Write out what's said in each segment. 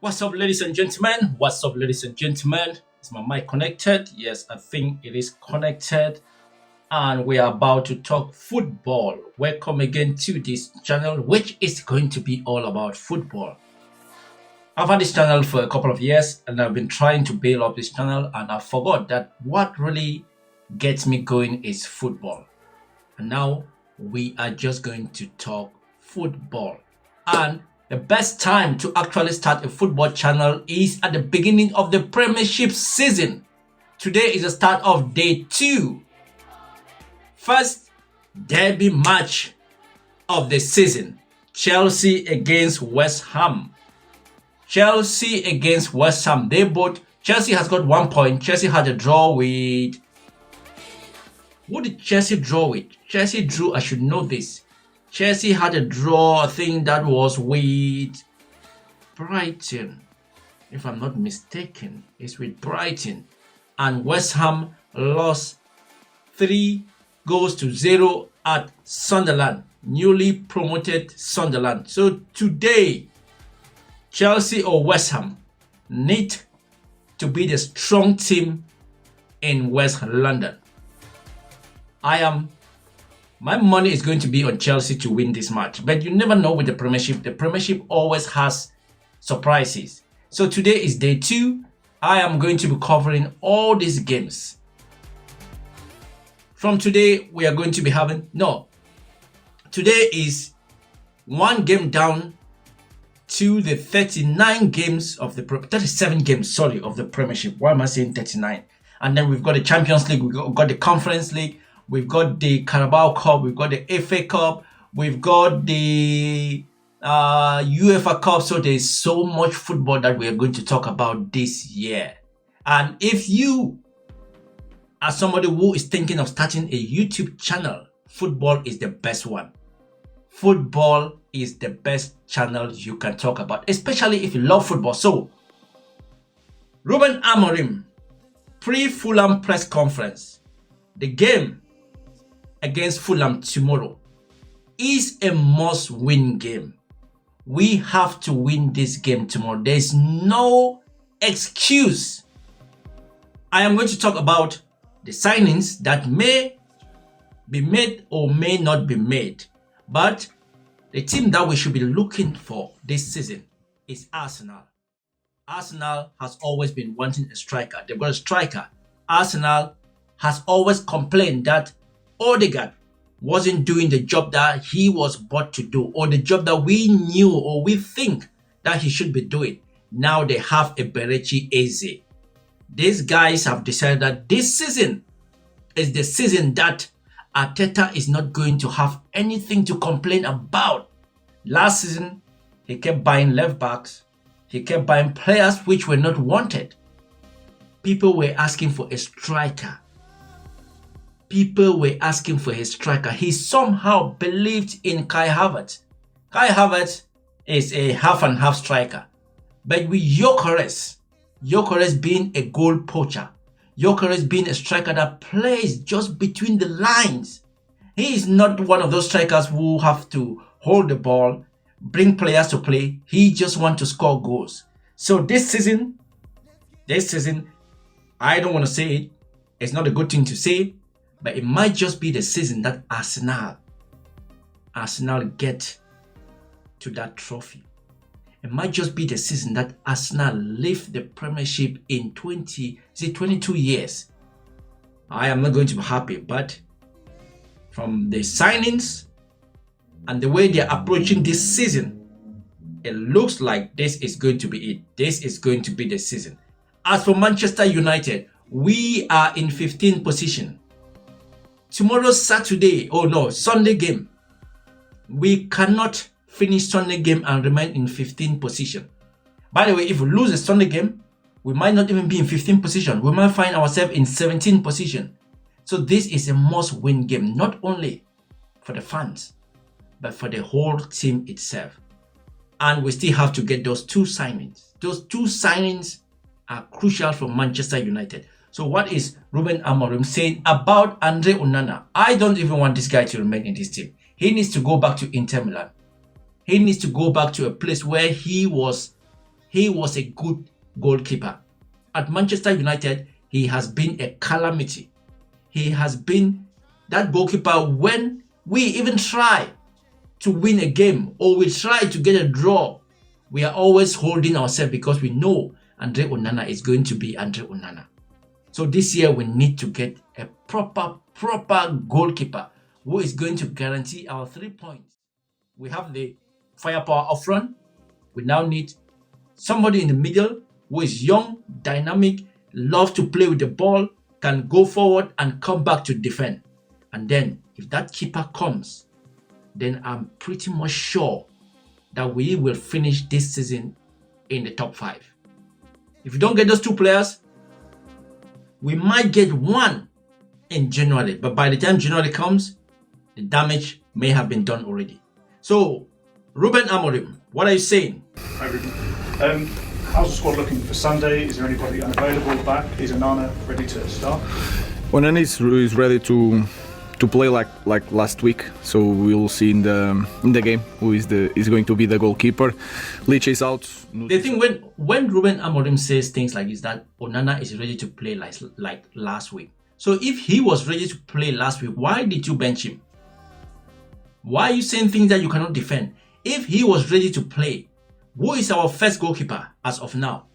What's up, ladies and gentlemen? What's up, ladies and gentlemen? Is my mic connected? Yes, I think it is connected. And we are about to talk football. Welcome again to this channel, which is going to be all about football. I've had this channel for a couple of years and I've been trying to build up this channel, and I forgot that what really gets me going is football. And now we are just going to talk football. And the best time to actually start a football channel is at the beginning of the Premiership season. Today is the start of day 2. First derby match of the season. Chelsea against West Ham. Chelsea against West Ham. Chelsea has got 1 point. Chelsea had a draw with... Who did Chelsea draw with? Chelsea drew, I should know this. Chelsea had a draw, I think that was with Brighton. If I'm not mistaken, it's with Brighton. And West Ham lost 3-0 at Sunderland, newly promoted Sunderland. So today, Chelsea or West Ham need to be the strong team in West London. My money is going to be on Chelsea to win this match. But you never know with the Premiership. The Premiership always has surprises. So today is day 2. I am going to be covering all these games. From today, we are going to be having... Today is 1 game down to the 37 games of the Premiership. Why am I saying 39? And then we've got the Champions League, we've got the Conference League, we've got the Carabao Cup, we've got the FA Cup, we've got the UEFA Cup. So there's so much football that we are going to talk about this year. And if you are somebody who is thinking of starting a YouTube channel, football is the best one. Football is the best channel you can talk about, especially if you love football. So, Ruben Amorim, pre-Fulham press conference. The game against Fulham tomorrow is a must-win game. We have to win this game tomorrow. There's no excuse. I am going to talk about the signings that may be made or may not be made. But the team that we should be looking for this season is Arsenal. Arsenal has always been wanting a striker. They've got a striker. Arsenal has always complained that Odegaard wasn't doing the job that he was bought to do, or the job that we knew or we think that he should be doing. Now they have a Berechi Eze. These guys have decided that this season is the season that Arteta is not going to have anything to complain about. Last season, he kept buying left backs. He kept buying players which were not wanted. People were asking for a striker. He somehow believed in Kai Havertz. Kai Havertz is a half and half striker. But with Gyökeres being a goal poacher, Gyökeres being a striker that plays just between the lines. He is not one of those strikers who have to hold the ball, bring players to play. He just wants to score goals. So this season, I don't want to say it. It's not a good thing to say, but it might just be the season that Arsenal get to that trophy. It might just be the season that Arsenal lift the Premiership in 22 years. I am not going to be happy, but from the signings and the way they are approaching this season, it looks like this is going to be it. This is going to be the season. As for Manchester United, we are in 15th position. Tomorrow's Sunday game. We cannot finish Sunday game and remain in 15th position. By the way, if we lose a Sunday game, we might not even be in 15th position. We might find ourselves in 17th position. So this is a must-win game, not only for the fans, but for the whole team itself. And we still have to get those 2 signings. Those 2 signings are crucial for Manchester United. So what is Ruben Amorim saying about Andre Onana? I don't even want this guy to remain in this team. He needs to go back to Inter Milan. He needs to go back to a place where he was he was a good goalkeeper. At Manchester United, he has been a calamity. He has been that goalkeeper when we even try to win a game or we try to get a draw. We are always holding ourselves because we know Andre Onana is going to be Andre Onana. So this year we need to get a proper goalkeeper who is going to guarantee our 3 points. We have the firepower up front. We now need somebody in the middle who is young, dynamic, loves to play with the ball, can go forward and come back to defend. And then if that keeper comes, then I'm pretty much sure that we will finish this season in the top 5. If you don't get those 2 players, we might get one in January. But by the time January comes, the damage may have been done already. So, Ruben Amorim, what are you saying? Hi, Ruben. How's the squad looking for Sunday? Is there anybody unavailable back? Is Onana ready to start? Onana is ready to play like last week, so we'll see in the game who is going to be the goalkeeper. Lich is out. The thing when Ruben Amorim says things like this, that Onana is ready to play like last week. So if he was ready to play last week, why did you bench him? Why are you saying things that you cannot defend? If he was ready to play, who is our first goalkeeper as of now?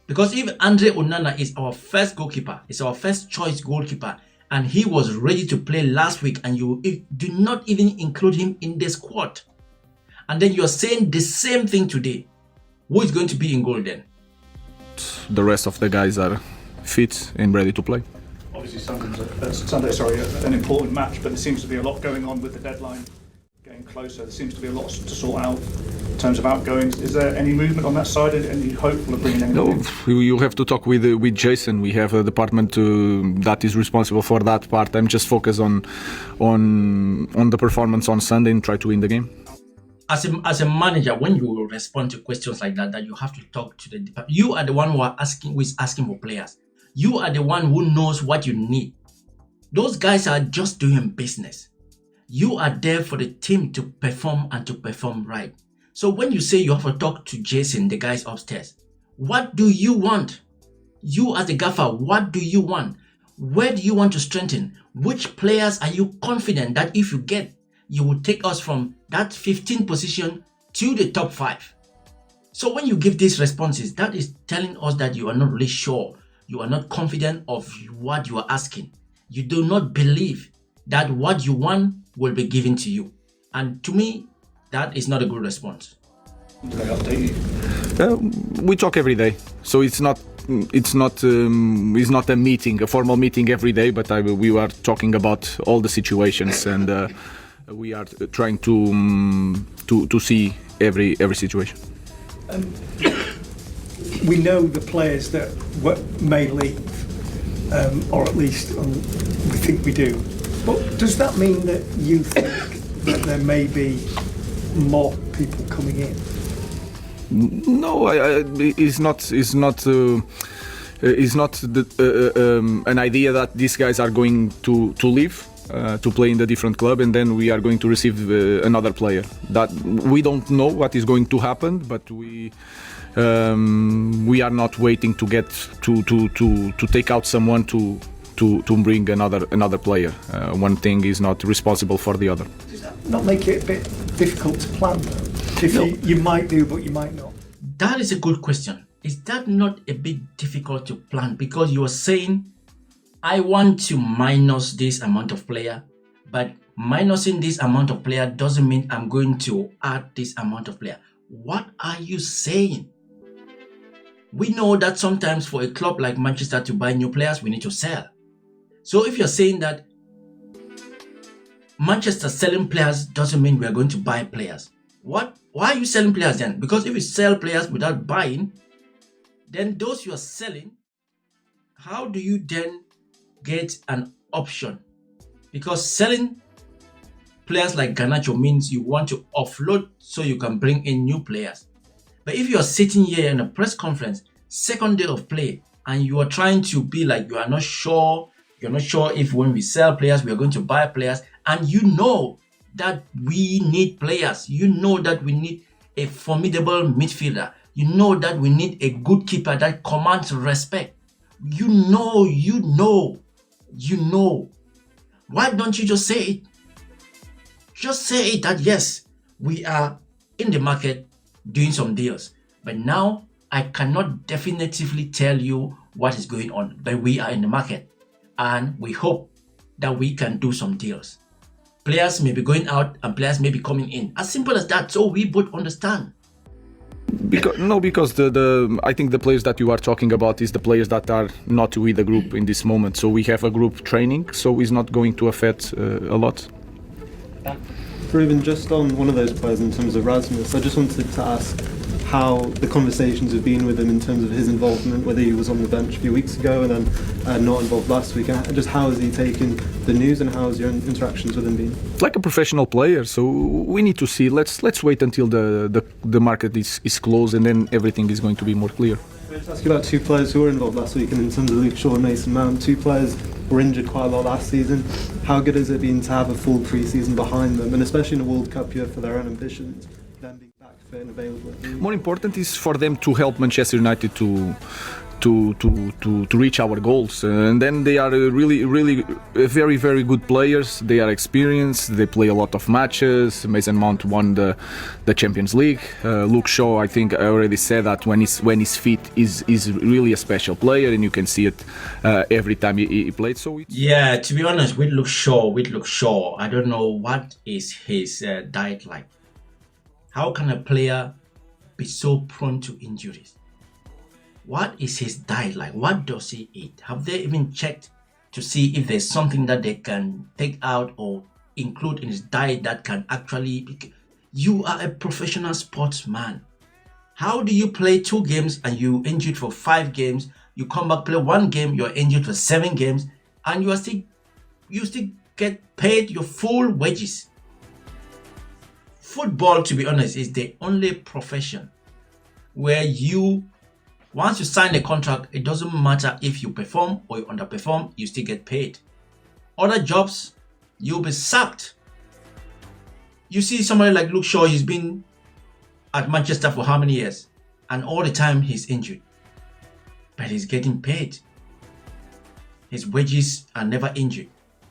Because if Andre Onana is our first goalkeeper, is our first choice goalkeeper, and he was ready to play last week, and you do not even include him in the squad, and then you are saying the same thing today, who is going to be in goal then? The rest of the guys are fit and ready to play. Obviously, Sunday's an important match, but there seems to be a lot going on with the deadline getting closer. There seems to be a lot to sort out in terms of outgoings. Is there any movement on that side? Any hopeful of bringing anything in? No, you have to talk with Jason. We have a department that is responsible for that part. I'm just focused on the performance on Sunday and try to win the game. As a manager, when you respond to questions like that you have to talk to the department. You are the one who is asking for players. You are the one who knows what you need. Those guys are just doing business. You are there for the team to perform and to perform right. So when you say you have to talk to Jason, the guys upstairs, what do you want? You as a gaffer, what do you want? Where do you want to strengthen? Which players are you confident that if you get, you will take us from that 15th position to the top 5? So when you give these responses, that is telling us that you are not really sure. You are not confident of what you are asking. You do not believe that what you want will be given to you. And to me, that is not a good response. Do they update you? We talk every day, so it's not a meeting, a formal meeting every day, but we are talking about all the situations, and we are trying to see every situation. We know the players that may leave, or at least we think we do. But does that mean that you think that there may be more people coming in? No, it's not an idea that these guys are going to leave to play in a different club, and then we are going to receive another player. That we don't know what is going to happen, but we are not waiting to get to take out someone to bring another player. One thing is not responsible for the other. Does that not make it a bit difficult to plan? You might do, but you might not. That is a good question. Is that not a bit difficult to plan? Because you are saying, I want to minus this amount of player, but minusing this amount of player doesn't mean I'm going to add this amount of player. What are you saying? We know that sometimes for a club like Manchester to buy new players, we need to sell. So if you're saying that Manchester selling players doesn't mean we are going to buy players, why are you selling players then? Because if you sell players without buying, then those you are selling, how do you then get an option? Because selling players like Garnacho means you want to offload so you can bring in new players. But if you are sitting here in a press conference, second day of play, and you are trying to be like you're not sure if when we sell players, we are going to buy players, and you know that we need players. You know that we need a formidable midfielder. You know that we need a good keeper that commands respect. You know. Why don't you just say it? Just say it that yes, we are in the market doing some deals. But now I cannot definitively tell you what is going on. But we are in the market and we hope that we can do some deals. Players may be going out and players may be coming in. As simple as that. So we both understand. Because I think the players that you are talking about is the players that are not with the group in this moment. So we have a group training, so it's not going to affect a lot. Ruben, just on one of those players in terms of Rasmus, I just wanted to ask how the conversations have been with him in terms of his involvement, whether he was on the bench a few weeks ago and then not involved last week, and just how has he taken the news and how has your interactions with him been? Like a professional player, so we need to see. Let's wait until the market is closed and then everything is going to be more clear. Can I just ask you about two players who were involved last week, and in terms of Luke Shaw and Mason Mount, two players were injured quite a lot last season. How good has it been to have a full pre-season behind them, and especially in a World Cup year for their own ambitions, them being back fit and available? More important is for them to help Manchester United to reach our goals, and then they are really very, very good players. They are experienced, they play a lot of matches. Mason Mount won the Champions League. Luke Shaw, I think I already said that when he's fit is really a special player, and you can see it every time he played. So yeah, to be honest, with Luke Shaw, I don't know what is his diet like. How can a player be so prone to injuries? What is his diet like? What does he eat? Have they even checked to see if there's something that they can take out or include in his diet that can actually... You are a professional sportsman. How do you play 2 games and you injured for 5 games? You come back, play 1 game, you're injured for 7 games, and you still get paid your full wages. Football, to be honest, is the only profession where once you sign a contract, it doesn't matter if you perform or you underperform, you still get paid. Other jobs, you'll be sacked. You see somebody like Luke Shaw, he's been at Manchester for how many years? And all the time he's injured. But he's getting paid. His wages are never injured.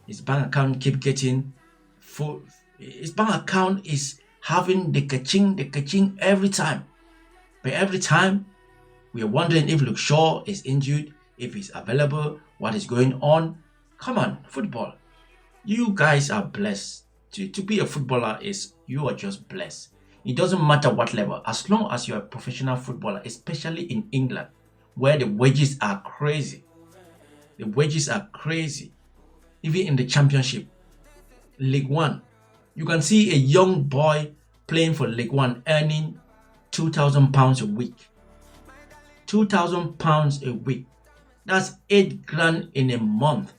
His bank account keep getting full. His bank account is having the ka-ching every time. But every time, we are wondering if Luke Shaw is injured, if he's available, what is going on. Come on, football. You guys are blessed. To be a footballer you are just blessed. It doesn't matter what level. As long as you're a professional footballer, especially in England, where the wages are crazy. The wages are crazy. Even in the Championship, League One, you can see a young boy playing for League One earning £2,000 a week. £2,000 a week. That's 8 grand in a month.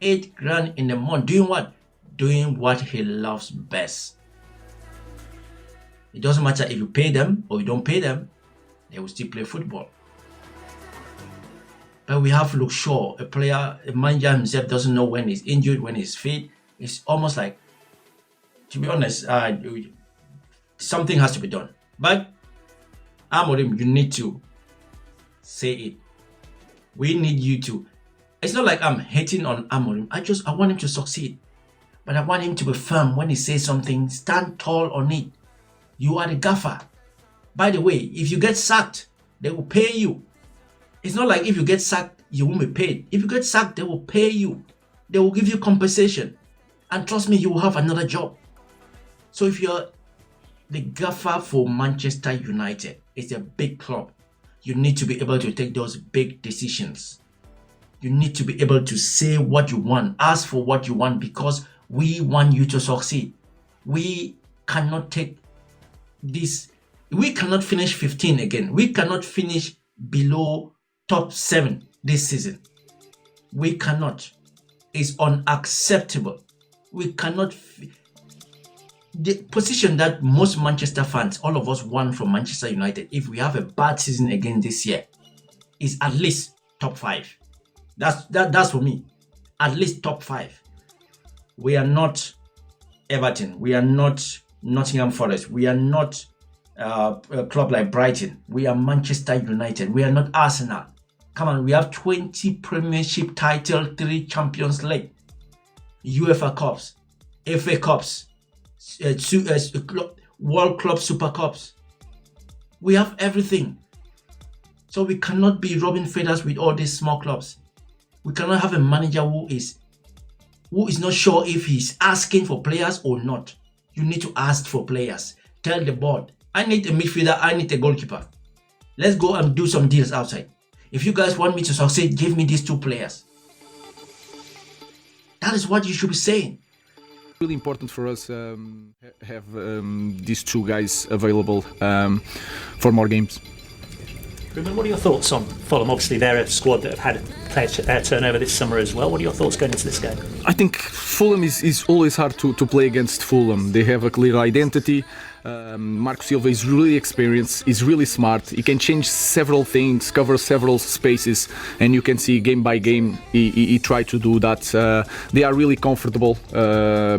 8 grand in a month. Doing what? Doing what he loves best. It doesn't matter if you pay them or you don't pay them, they will still play football. But we have Luke Shaw, a player, a manager himself doesn't know when he's injured, when he's fit. It's almost like, to be honest, something has to be done. But Amorim, you need to say it. We need you to. It's not like I'm hating on Amorim. I want him to succeed. But I want him to be firm when he says something. Stand tall on it. You are the gaffer. By the way, if you get sacked, they will pay you. It's not like if you get sacked, you won't be paid. If you get sacked, they will pay you. They will give you compensation. And trust me, you will have another job. So if you're the gaffer for Manchester United, it's a big club. You need to be able to take those big decisions. You need to be able to say what you want, ask for what you want, because we want you to succeed. We cannot take this. We cannot finish 15 again. We cannot finish below top 7 this season. We cannot. It's unacceptable. We cannot. The position that most Manchester fans, all of us want from Manchester United, if we have a bad season again this year, is at least top 5. That's for me. At least top 5. We are not Everton. We are not Nottingham Forest. We are not a club like Brighton. We are Manchester United. We are not Arsenal. Come on, we have 20 Premiership titles, 3 Champions League, UEFA Cups, FA Cups, World Club Super Cups. We have everything. So we cannot be rubbing feathers with all these small clubs. We cannot have a manager who is not sure if he's asking for players or not. You need to ask for players. Tell the board, I need a midfielder, I need a goalkeeper. Let's go and do some deals outside. If you guys want me to succeed, give me these 2 players. That is what you should be saying. Really important for us have these 2 guys available for more games. Ruben, what are your thoughts on Fulham? Obviously, they're a squad that have had a player turnover this summer as well. What are your thoughts going into this game? I think Fulham is always hard to play against Fulham. They have a clear identity. Marco Silva is really experienced, he's really smart. He can change several things, cover several spaces, and you can see game by game he tried to do that. They are really comfortable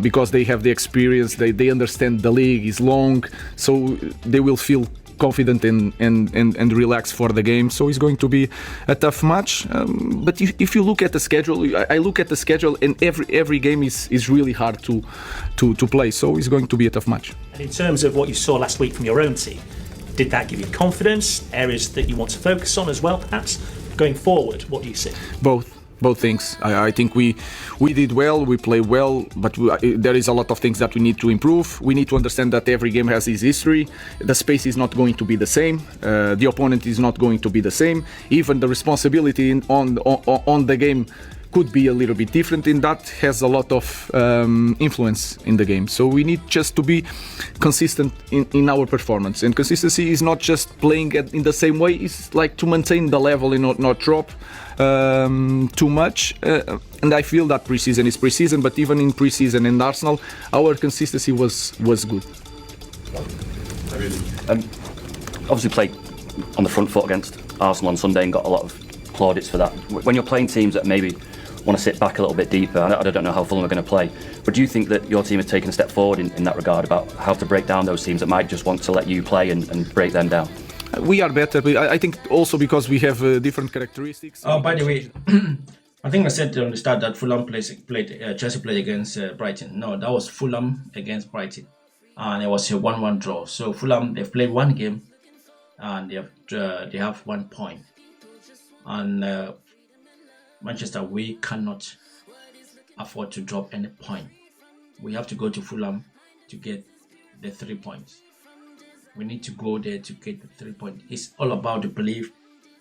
because they have the experience, they understand the league is long, so they will feel confident and relaxed for the game. So it's going to be a tough match. But if you look at the schedule, I look at the schedule, and every game is really hard to play. So it's going to be a tough match. And in terms of what you saw last week from your own team, did that give you confidence? Areas that you want to focus on as well, perhaps? Going forward, what do you see? Both things. I think we did well, we played well, but there is a lot of things that we need to improve. We need to understand that every game has its history. The space is not going to be the same. The opponent is not going to be the same. Even the responsibility on the game could be a little bit different, and that has a lot of influence in the game. So we need just to be consistent in our performance. And consistency is not just playing in the same way, it's like to maintain the level and not drop too much. And I feel that pre-season is pre-season, but even in pre-season in Arsenal, our consistency was good. Obviously played on the front foot against Arsenal on Sunday and got a lot of plaudits for that. When you're playing teams that maybe want to sit back a little bit deeper, I don't know how Fulham are going to play, but do you think that your team has taken a step forward in that regard about how to break down those teams that might just want to let you play and break them down? We are better, but I think also because we have different characteristics. Oh, by the way, I think I said on the start that Chelsea played against Brighton. No, that was Fulham against Brighton, and it was a 1-1 draw. So Fulham, they've played 1 game, and they have 1 point. And Manchester, we cannot afford to drop any point. We have to go to Fulham to get the 3 points. We need to go there to get the 3 points. It's all about the belief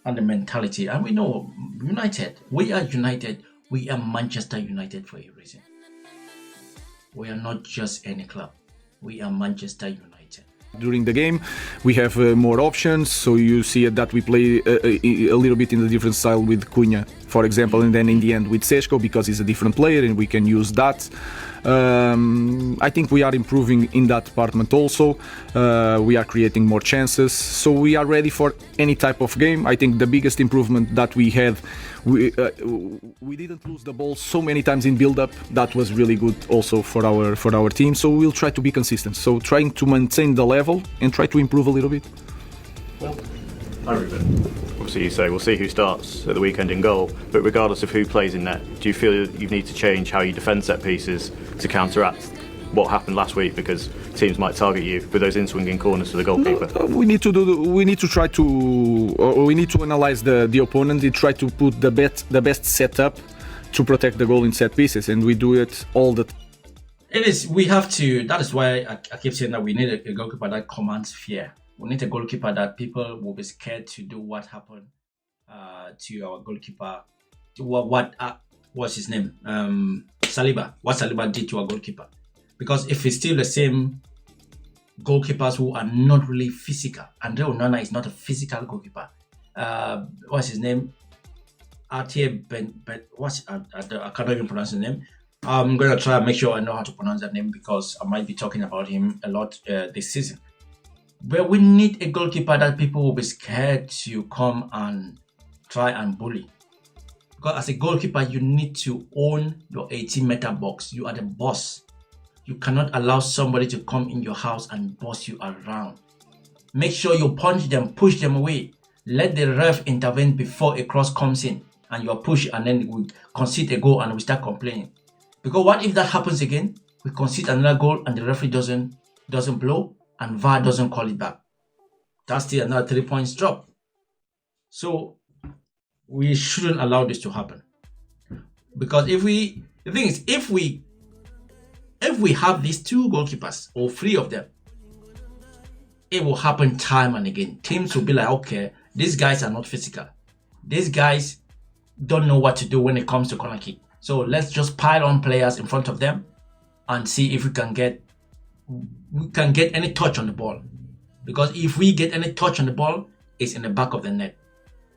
and the mentality. And we know United, we are United. We are Manchester United for a reason. We are not just any club. We are Manchester United. During the game, we have more options, so you see that we play a little bit in a different style with Cunha, for example, and then in the end with Seško, because he's a different player and we can use that. I think we are improving in that department also. We are creating more chances, so we are ready for any type of game. I think the biggest improvement that we had, we didn't lose the ball so many times in build-up. That was really good also for our team. So we'll try to be consistent. So trying to maintain the level and try to improve a little bit. Hi Ruben. Obviously you say we'll see who starts at the weekend in goal, but regardless of who plays in net, do you feel you need to change how you defend set pieces to counteract what happened last week, because teams might target you with those in-swinging corners for the goalkeeper? No, we need to analyze the opponent and try to put the best setup to protect the goal in set pieces, and we do it all the time. It is. We have to. That is why I keep saying that we need a goalkeeper that commands fear. We need a goalkeeper that people will be scared to do what happened to our goalkeeper. To what's his name? Saliba. What Saliba did to our goalkeeper. Because if it's still the same goalkeepers who are not really physical, Andre Onana is not a physical goalkeeper. What's his name? Artie Ben. I cannot even pronounce his name. I'm going to try and make sure I know how to pronounce that name, because I might be talking about him a lot this season. But we need a goalkeeper that people will be scared to come and try and bully. Because as a goalkeeper, you need to own your 18-meter box. You are the boss. You cannot allow somebody to come in your house and boss you around. Make sure you punch them, push them away. Let the ref intervene before a cross comes in and you are pushed, and then we concede a goal and we start complaining. Because what if that happens again? We concede another goal and the referee doesn't blow and VAR doesn't call it back. That's still another 3 points drop. So we shouldn't allow this to happen. Because the thing is, if we have these 2 goalkeepers or 3 of them, it will happen time and again. Teams will be like, okay, these guys are not physical. These guys don't know what to do when it comes to corner kick. So let's just pile on players in front of them and see if we can get any touch on the ball. Because if we get any touch on the ball, it's in the back of the net.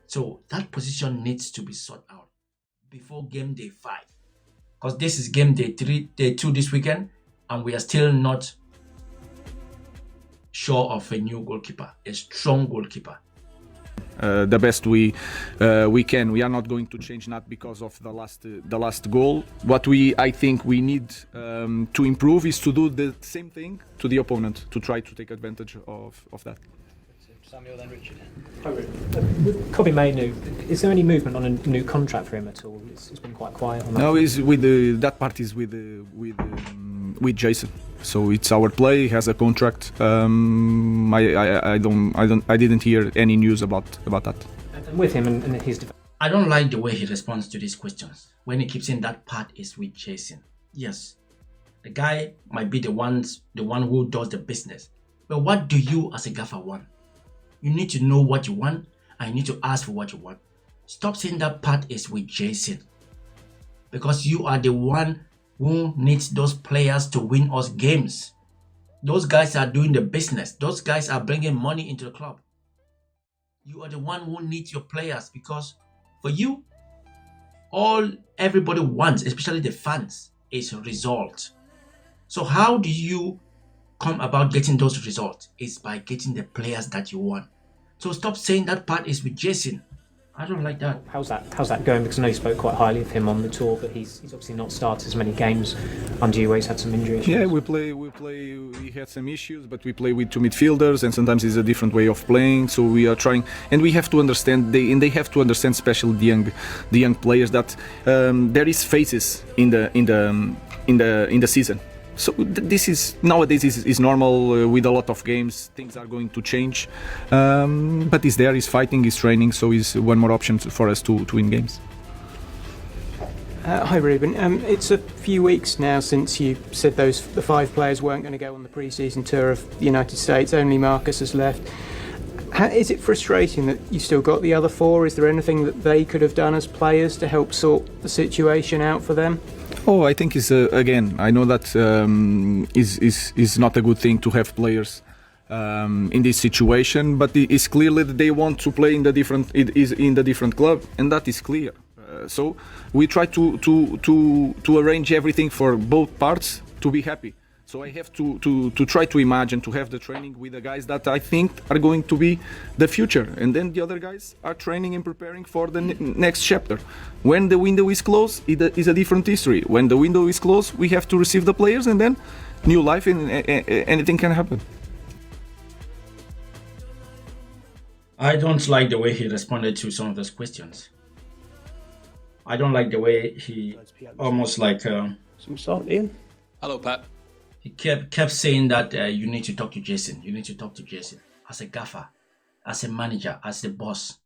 So that position needs to be sorted out before game day 5. Because this is game day 2 this weekend, and we are still not sure of a new goalkeeper, a strong goalkeeper. The best we can. We are not going to change that because of the last goal. What I think we need to improve is to do the same thing to the opponent, to try to take advantage of that. Samuel, then Richard. With Kobbie Mainoo, is there any movement on a new contract for him at all? It's been quite quiet on that. No, is with that part is with Jason. So it's our play. He has a contract. I didn't hear any news about that. And with him and his. I don't like the way he responds to these questions when he keeps saying that part is with Jason. Yes, the guy might be the one who does the business. But what do you as a gaffer want? You need to know what you want and you need to ask for what you want. Stop saying that part is with Jason. Because you are the one who needs those players to win us games. Those guys are doing the business. Those guys are bringing money into the club. You are the one who needs your players, because for you, everybody wants, especially the fans, is a result. So how do you come about getting those results? It's by getting the players that you want. So stop saying that part is with Jason. I don't like that. How's that going? Because I know you spoke quite highly of him on the tour, but he's obviously not started as many games under you where he's had some injury issues. Yeah, we play. We had some issues, but we play with 2 midfielders, and sometimes it's a different way of playing. So we are trying, and we have to understand. They have to understand, especially the young players, that there is phases in the season. So this is nowadays is normal with a lot of games. Things are going to change, but he's there, he's fighting, he's training, so he's one more option for us to win games. Hi Ruben, it's a few weeks now since you said the 5 players weren't going to go on the pre-season tour of the United States. Only Marcus has left. Is it frustrating that you've still got the other 4? Is there anything that they could have done as players to help sort the situation out for them? Oh, I think it's again. I know that is not a good thing to have players in this situation, but it's clearly that they want to play in the different club, and that is clear. So we try to arrange everything for both parts to be happy. So I have to try to imagine to have the training with the guys that I think are going to be the future, and then the other guys are training and preparing for the next chapter. When the window is closed, it is a different history. When the window is closed, we have to receive the players, and then new life, and anything can happen. I don't like the way he responded to some of those questions. I don't like the way he almost like some salt, Ian. Hello, Pat. He kept saying that you need to talk to Jason. You need to talk to Jason. As a gaffer, as a manager, as a boss,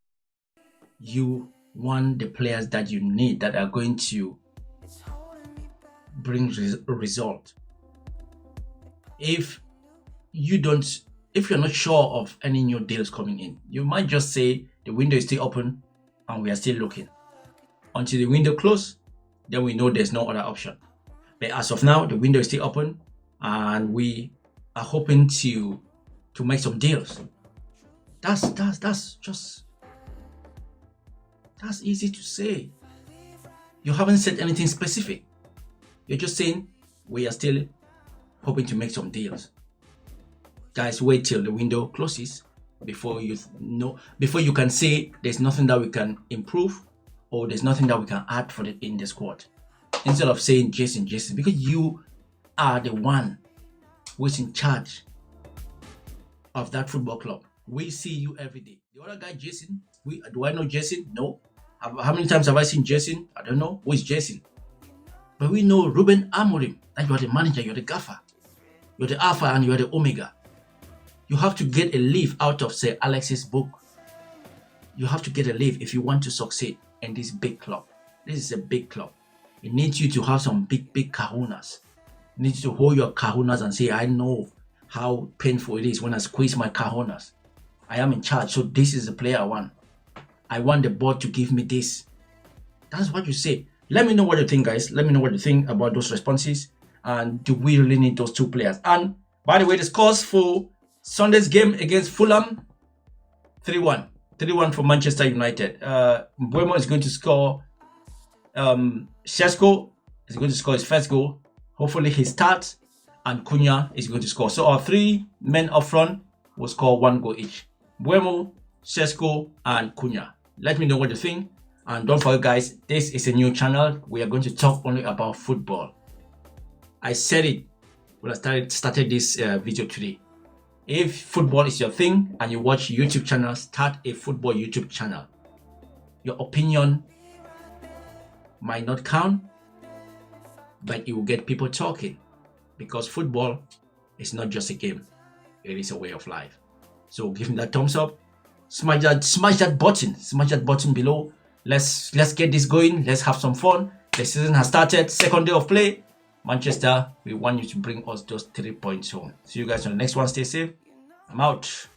you want the players that you need that are going to bring a result. If you're not sure of any new deals coming in, you might just say the window is still open and we are still looking. Until the window closes, then we know there's no other option. But as of now, the window is still open, and we are hoping to make some deals. That's easy to say. You haven't said anything specific. You're just saying we are still hoping to make some deals. Guys, wait till the window closes before you can say there's nothing that we can improve or there's nothing that we can add in the squad. Instead of saying Jason, because you are the one who is in charge of that football club. We see you every day. The other guy, Jason, do I know Jason? No. How many times have I seen Jason? I don't know. Who is Jason? But we know Ruben Amorim, that you are the manager, you're the gaffer. You're the alpha and you're the omega. You have to get a leaf out of Sir Alex's book. You have to get a leaf if you want to succeed in this big club. This is a big club. It needs you to have some big kahunas. It needs you to hold your kahunas and say, I know how painful it is when I squeeze my kahunas. I am in charge, so this is the player I want. I want the board to give me this. That's what you say. Let me know what you think, guys. Let me know what you think about those responses. And do we really need those two players? And by the way, the scores for Sunday's game against Fulham, 3-1. 3-1 for Manchester United. Mbeumo is going to score. Šeško is going to score his first goal. Hopefully he starts. And Cunha is going to score. So our 3 men up front will score 1 goal each. Mbeumo, Šeško, and Cunha. Let me know what you think. And don't forget, guys, this is a new channel. We are going to talk only about football. I said it when I started this video today. If football is your thing and you watch YouTube channels, start a football YouTube channel. Your opinion might not count, but it will get people talking. Because football is not just a game. It is a way of life. So give me that thumbs up. Smash that button below. Let's get this going. Let's have some fun. The season has started. Second day of play. Manchester, we want you to bring us those 3 points home. See you guys on the next one. Stay safe. I'm out.